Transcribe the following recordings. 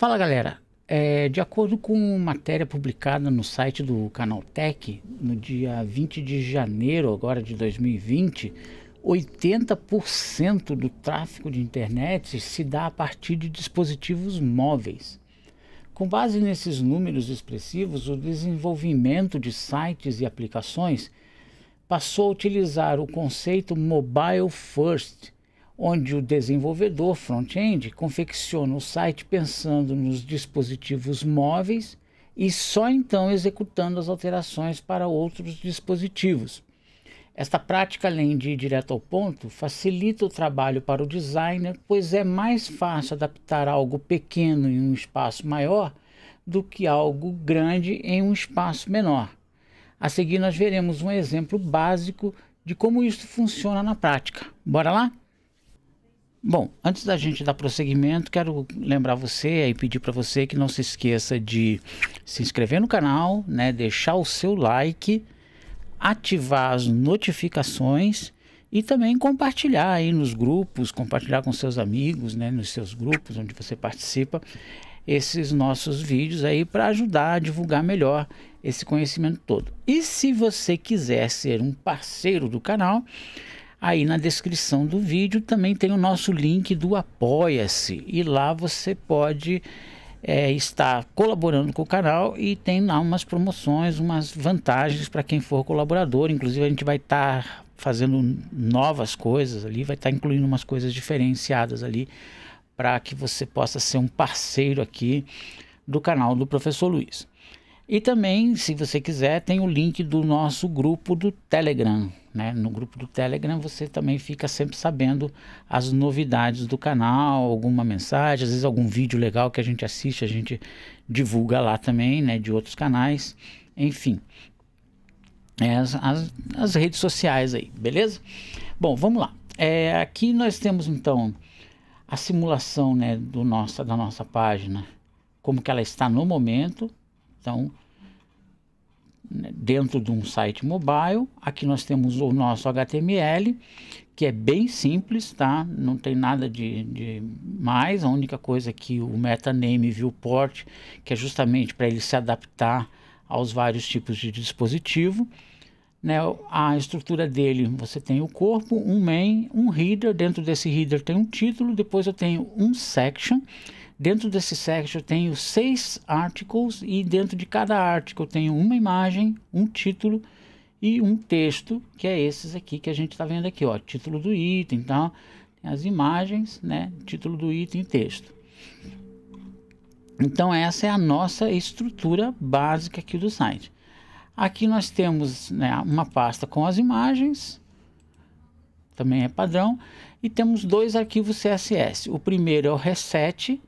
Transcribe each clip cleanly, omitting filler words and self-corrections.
Fala galera, de acordo com matéria publicada no site do Canaltech, no dia 20 de janeiro agora de 2020, 80% do tráfego de internet se dá a partir de dispositivos móveis. Com base nesses números expressivos, o desenvolvimento de sites e aplicações passou a utilizar o conceito Mobile First, onde o desenvolvedor front-end confecciona o site pensando nos dispositivos móveis e só então executando as alterações para outros dispositivos. Esta prática, além de ir direto ao ponto, facilita o trabalho para o designer, pois é mais fácil adaptar algo pequeno em um espaço maior do que algo grande em um espaço menor. A seguir nós veremos um exemplo básico de como isso funciona na prática. Bora lá? Bom, antes da gente dar prosseguimento, quero lembrar você e pedir para você que não se esqueça de se inscrever no canal, né, deixar o seu like, ativar as notificações e também compartilhar aí nos grupos, compartilhar com seus amigos, né, nos seus grupos onde você participa, esses nossos vídeos aí para ajudar a divulgar melhor esse conhecimento todo. E se você quiser ser um parceiro do canal, aí na descrição do vídeo também tem o nosso link do Apoia-se e lá você pode estar colaborando com o canal e tem lá umas promoções, umas vantagens para quem for colaborador. Inclusive a gente vai estar fazendo novas coisas ali, vai estar incluindo umas coisas diferenciadas ali para que você possa ser um parceiro aqui do canal do Professor Luiz. E também, se você quiser, tem o link do nosso grupo do Telegram, né? No grupo do Telegram você também fica sempre sabendo as novidades do canal, alguma mensagem, às vezes algum vídeo legal que a gente assiste, a gente divulga lá também, né? De outros canais, enfim. As redes sociais aí, beleza? Bom, vamos lá. Aqui nós temos então a simulação, né, da nossa página, como que ela está no momento. Então, dentro de um site mobile, aqui nós temos o nosso HTML, que é bem simples, tá? Não tem nada de mais, a única coisa aqui o metaname viewport, que é justamente para ele se adaptar aos vários tipos de dispositivo, né? A estrutura dele, você tem o corpo, um main, um header, dentro desse header tem um título, depois eu tenho um section. Dentro desse section eu tenho 6 articles e dentro de cada article eu tenho uma imagem, um título e um texto, que é esses aqui que a gente está vendo aqui, ó, título do item, então as imagens, né, título do item e texto. Então essa é a nossa estrutura básica aqui do site. Aqui nós temos, né, uma pasta com as imagens, também é padrão, e temos 2 arquivos CSS. O primeiro é o reset,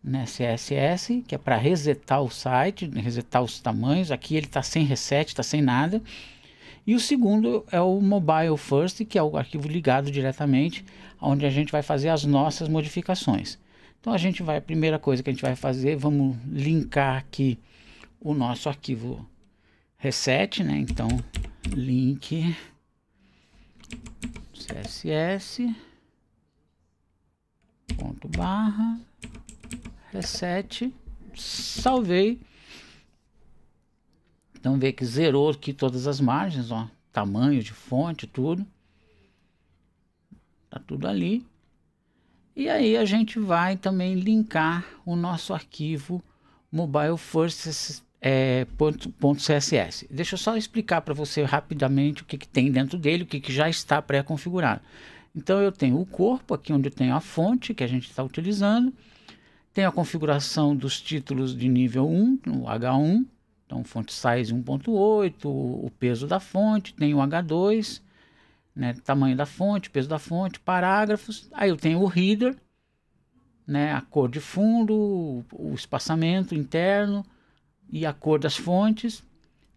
né, CSS, que é para resetar o site, resetar os tamanhos. Aqui ele está sem reset, está sem nada. E o segundo é o Mobile First, que é o arquivo ligado diretamente, onde a gente vai fazer as nossas modificações. Então a primeira coisa que a gente vai fazer, vamos linkar aqui o nosso arquivo reset, né? Então link css ponto barra reset, salvei. Então vê que zerou aqui todas as margens, ó, tamanho de fonte, tudo tá tudo ali. E aí a gente vai também linkar o nosso arquivo mobile first .css. Deixa eu só explicar para você rapidamente o que tem dentro dele, o que já está pré-configurado. Então eu tenho o corpo aqui onde eu tenho a fonte que a gente está utilizando. Tem a configuração dos títulos de nível 1, no H1, então font size 1.8, o peso da fonte, tem o H2, né, tamanho da fonte, peso da fonte, parágrafos. Aí eu tenho o header, né, a cor de fundo, o espaçamento interno e a cor das fontes.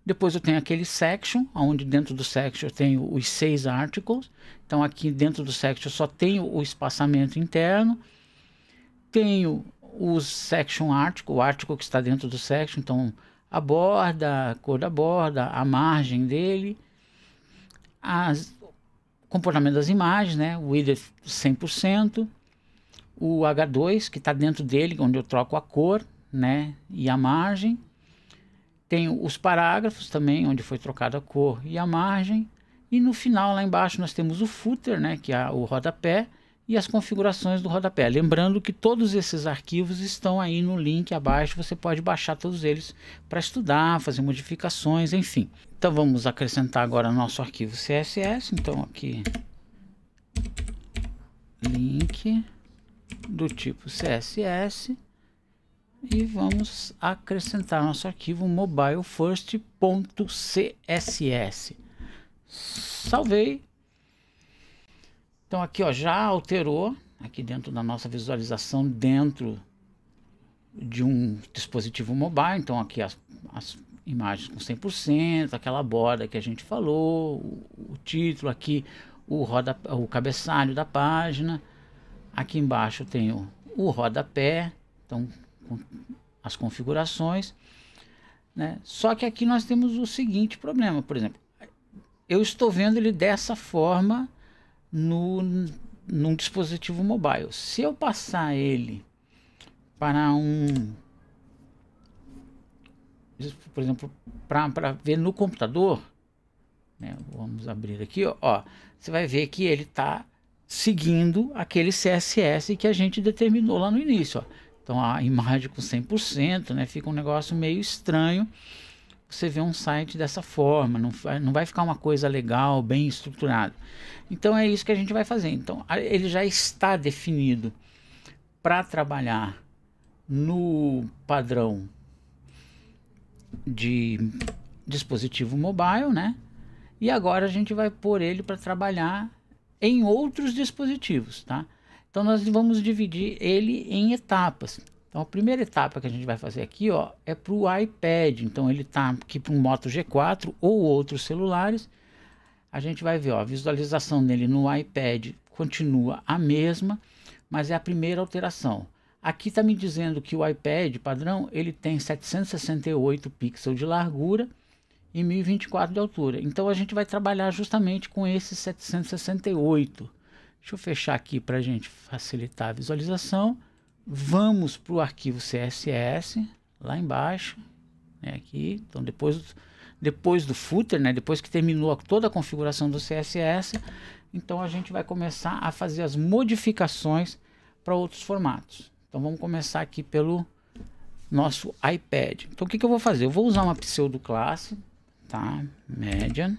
Depois eu tenho aquele section, onde dentro do section eu tenho os 6 articles. Então aqui dentro do section eu só tenho o espaçamento interno. Tenho os section article, o article que está dentro do section, então a borda, a cor da borda, a margem dele, comportamento das imagens, né, width 100%, o H2 que está dentro dele, onde eu troco a cor, né, e a margem. Tenho os parágrafos também, onde foi trocada a cor e a margem. E no final, lá embaixo, nós temos o footer, né, que é o rodapé, e as configurações do rodapé. Lembrando que todos esses arquivos estão aí no link abaixo, você pode baixar todos eles para estudar, fazer modificações, enfim. Então vamos acrescentar agora nosso arquivo CSS. Então aqui, link do tipo CSS, e vamos acrescentar nosso arquivo mobilefirst.css. Salvei. Então aqui, ó, já alterou aqui dentro da nossa visualização dentro de um dispositivo mobile. Então aqui as imagens com 100%, aquela borda que a gente falou, o título aqui, o cabeçalho da página. Aqui embaixo tem o rodapé, então com as configurações, né? Só que aqui nós temos o seguinte problema, por exemplo, eu estou vendo ele dessa forma num dispositivo mobile. Se eu passar ele para por exemplo, para ver no computador, né? Vamos abrir aqui, ó, você vai ver que ele está seguindo aquele CSS que a gente determinou lá no início, ó. Então a imagem com 100%, né, fica um negócio meio estranho. Você vê um site dessa forma, não vai ficar uma coisa legal, bem estruturada. Então é isso que a gente vai fazer. Então ele já está definido para trabalhar no padrão de dispositivo mobile, né? E agora a gente vai pôr ele para trabalhar em outros dispositivos, tá? Então nós vamos dividir ele em etapas. Então a primeira etapa que a gente vai fazer aqui, ó, é para o iPad. Então ele está aqui para um Moto G4 ou outros celulares. A gente vai ver, ó, a visualização dele no iPad continua a mesma, mas é a primeira alteração. Aqui está me dizendo que o iPad padrão ele tem 768 pixels de largura e 1024 de altura. Então a gente vai trabalhar justamente com esses 768. Deixa eu fechar aqui para a gente facilitar a visualização. Vamos para o arquivo CSS, lá embaixo, né, aqui. Então depois do footer, né, depois que terminou toda a configuração do CSS, então a gente vai começar a fazer as modificações para outros formatos. Então vamos começar aqui pelo nosso iPad. Então o que eu vou fazer? Eu vou usar uma pseudo classe, tá? Median.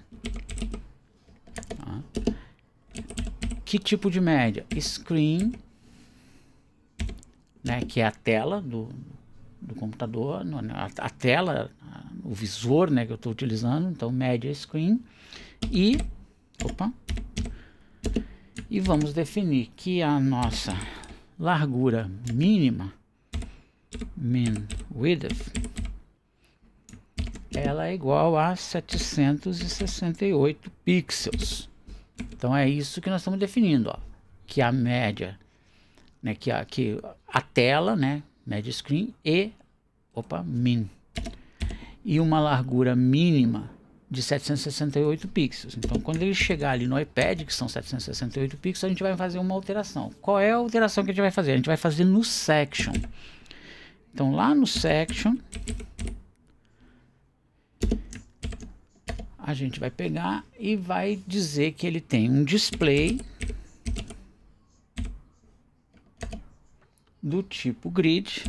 Tá? Que tipo de média? Screen, né, que é a tela do computador, a tela, o visor, né, que eu estou utilizando. Então media screen e vamos definir que a nossa largura mínima, min width, ela é igual a 768 pixels. Então é isso que nós estamos definindo, ó, que a média, né, que a tela, né, média screen e min, e uma largura mínima de 768 pixels. Então quando ele chegar ali no iPad, que são 768 pixels, a gente vai fazer uma alteração. Qual é a alteração que a gente vai fazer? A gente vai fazer no section. Então lá no section a gente vai pegar e vai dizer que ele tem um display do tipo grid.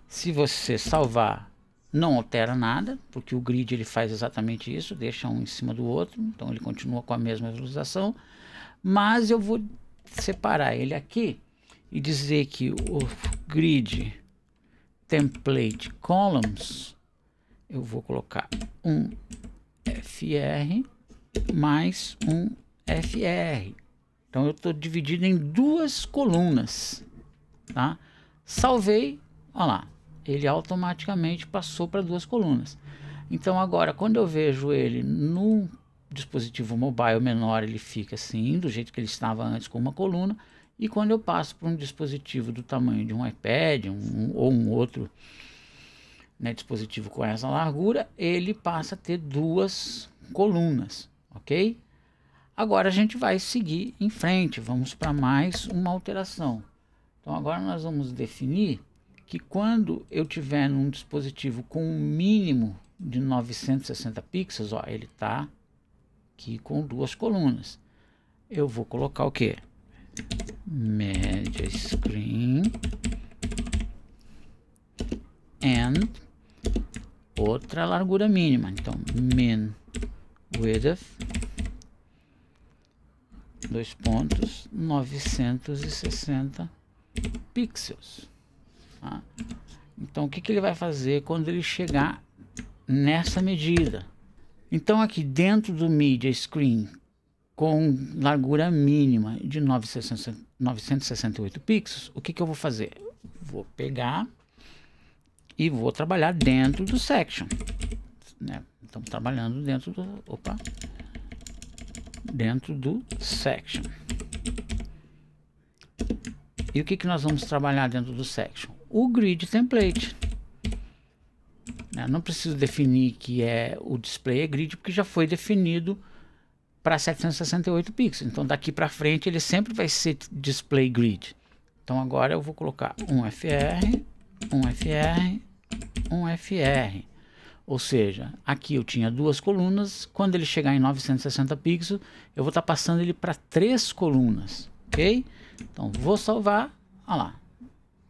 Se você salvar, não altera nada, porque o grid ele faz exatamente isso, deixa um em cima do outro, então ele continua com a mesma visualização. Mas eu vou separar ele aqui e dizer que o grid template columns, eu vou colocar um FR mais um FR. Então eu estou dividido em duas colunas, tá? Salvei, olha lá, ele automaticamente passou para duas colunas. Então agora, quando eu vejo ele no dispositivo mobile menor, ele fica assim, do jeito que ele estava antes, com uma coluna. E quando eu passo para um dispositivo do tamanho de um iPad ou um outro, né, dispositivo com essa largura, ele passa a ter duas colunas, ok? Agora a gente vai seguir em frente, vamos para mais uma alteração. Então agora nós vamos definir que quando eu tiver num dispositivo com um mínimo de 960 pixels, ó, ele está aqui com duas colunas. Eu vou colocar o que? Media screen and outra largura mínima. Então min width 960 pixels. Tá? Então o que ele vai fazer quando ele chegar nessa medida? Então aqui dentro do Media Screen com largura mínima de 968 pixels, o que eu vou fazer? Vou pegar e vou trabalhar dentro do Section, né? Estamos trabalhando dentro do, dentro do Section. E o que nós vamos trabalhar dentro do Section? O Grid Template. Não preciso definir que o display é grid, porque já foi definido para 768 pixels. Então daqui para frente ele sempre vai ser display grid. Então agora eu vou colocar um FR, um FR, um FR. Ou seja, aqui eu tinha duas colunas. Quando ele chegar em 960 pixels, eu vou estar passando ele para 3 colunas. Ok? Então vou salvar. Olha lá.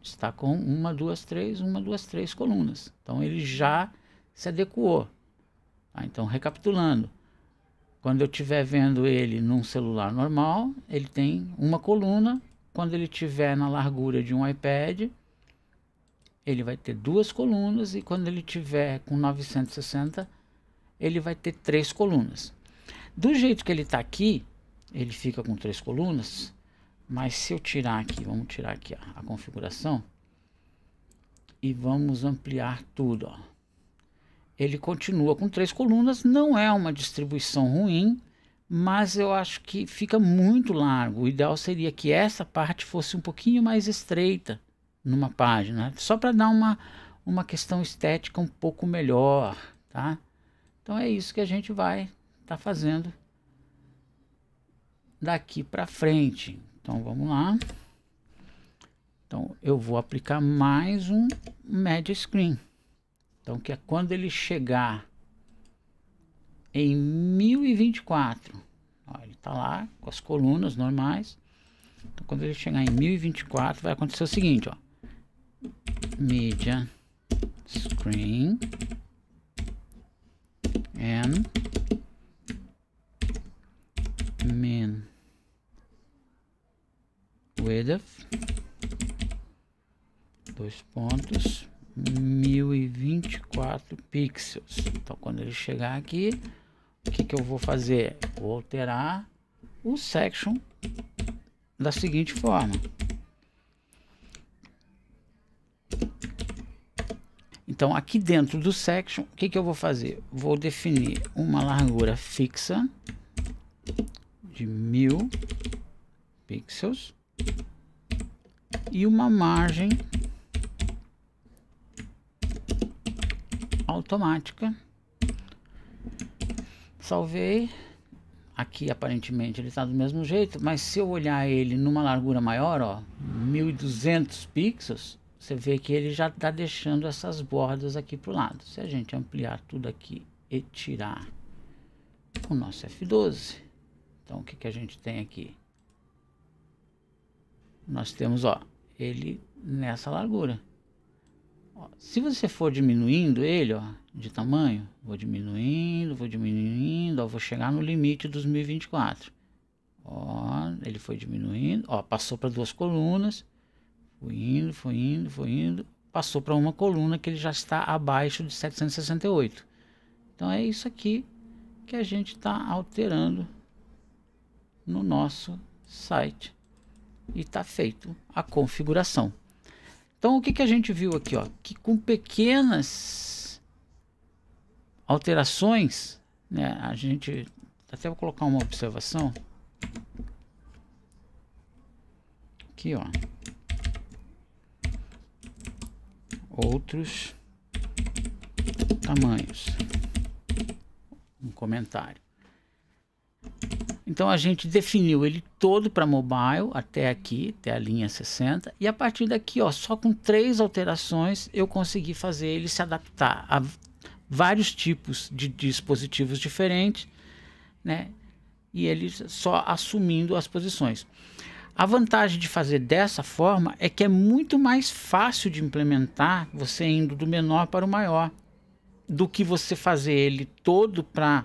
Está com 1, 2, 3, 1, 2, 3 colunas. Então ele já se adequou. Tá? Então recapitulando. Quando eu estiver vendo ele num celular normal, ele tem uma coluna. Quando ele estiver na largura de um iPad, ele vai ter 2 colunas. E quando ele estiver com 960, ele vai ter 3 colunas. Do jeito que ele está aqui, ele fica com 3 colunas. Mas se eu tirar aqui, vamos tirar aqui a configuração. E vamos ampliar tudo. Ó. Ele continua com 3 colunas, não é uma distribuição ruim, mas eu acho que fica muito largo. O ideal seria que essa parte fosse um pouquinho mais estreita numa página, só para dar uma questão estética um pouco melhor, tá? Então é isso que a gente vai estar fazendo daqui para frente. Então vamos lá. Então eu vou aplicar mais um Media Screen. Então que é quando ele chegar em 1024. Ó, ele está lá com as colunas normais. Então quando ele chegar em 1024 vai acontecer o seguinte, ó. Media Screen and min width 1024 pixels. Então quando ele chegar aqui, o que eu vou fazer? Vou alterar o section da seguinte forma. Então aqui dentro do section, o que eu vou fazer? Vou definir uma largura fixa de 1000 pixels e uma margem automática. Salvei. Aqui aparentemente ele está do mesmo jeito, mas se eu olhar ele numa largura maior, ó, 1200 pixels, você vê que ele já está deixando essas bordas aqui para o lado. Se a gente ampliar tudo aqui e tirar o nosso F12, então o que a gente tem aqui? Nós temos, ó, ele nessa largura. Ó, se você for diminuindo ele, ó, de tamanho, vou diminuindo, ó, vou chegar no limite dos 1024. Ó, ele foi diminuindo, ó, passou para 2 colunas, foi indo, passou para uma coluna que ele já está abaixo de 768. Então é isso aqui que a gente está alterando no nosso site e está feito a configuração. Então o que a gente viu aqui, ó, que com pequenas alterações, né, a gente até vou colocar uma observação aqui, ó, outros tamanhos, um comentário. Então a gente definiu ele todo para mobile até aqui, até a linha 60, e a partir daqui, ó, só com 3 alterações eu consegui fazer ele se adaptar a vários tipos de dispositivos diferentes, né? E ele só assumindo as posições. A vantagem de fazer dessa forma é que é muito mais fácil de implementar você indo do menor para o maior do que você fazer ele todo para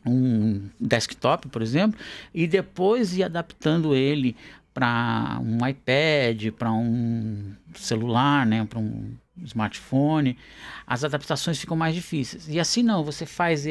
um desktop, por exemplo, e depois ir adaptando ele para um iPad, para um celular, né, para um smartphone. As adaptações ficam mais difíceis. E assim não, você faz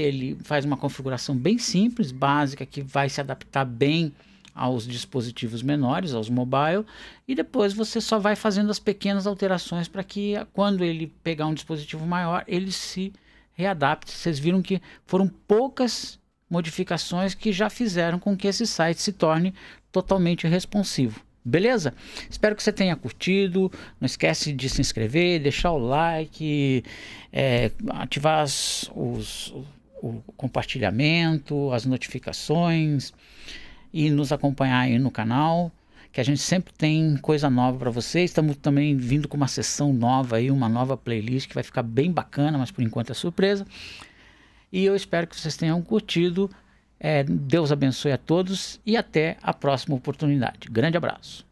uma configuração bem simples, básica, que vai se adaptar bem aos dispositivos menores, aos mobile, e depois você só vai fazendo as pequenas alterações para que quando ele pegar um dispositivo maior, ele se readapte. Vocês viram que foram poucas modificações que já fizeram com que esse site se torne totalmente responsivo. Beleza? Espero que você tenha curtido. Não esquece de se inscrever, deixar o like, ativar o compartilhamento, as notificações e nos acompanhar aí no canal, que a gente sempre tem coisa nova para vocês. Estamos também vindo com uma sessão nova aí, uma nova playlist que vai ficar bem bacana, mas por enquanto é surpresa. E eu espero que vocês tenham curtido. Deus abençoe a todos e até a próxima oportunidade. Grande abraço.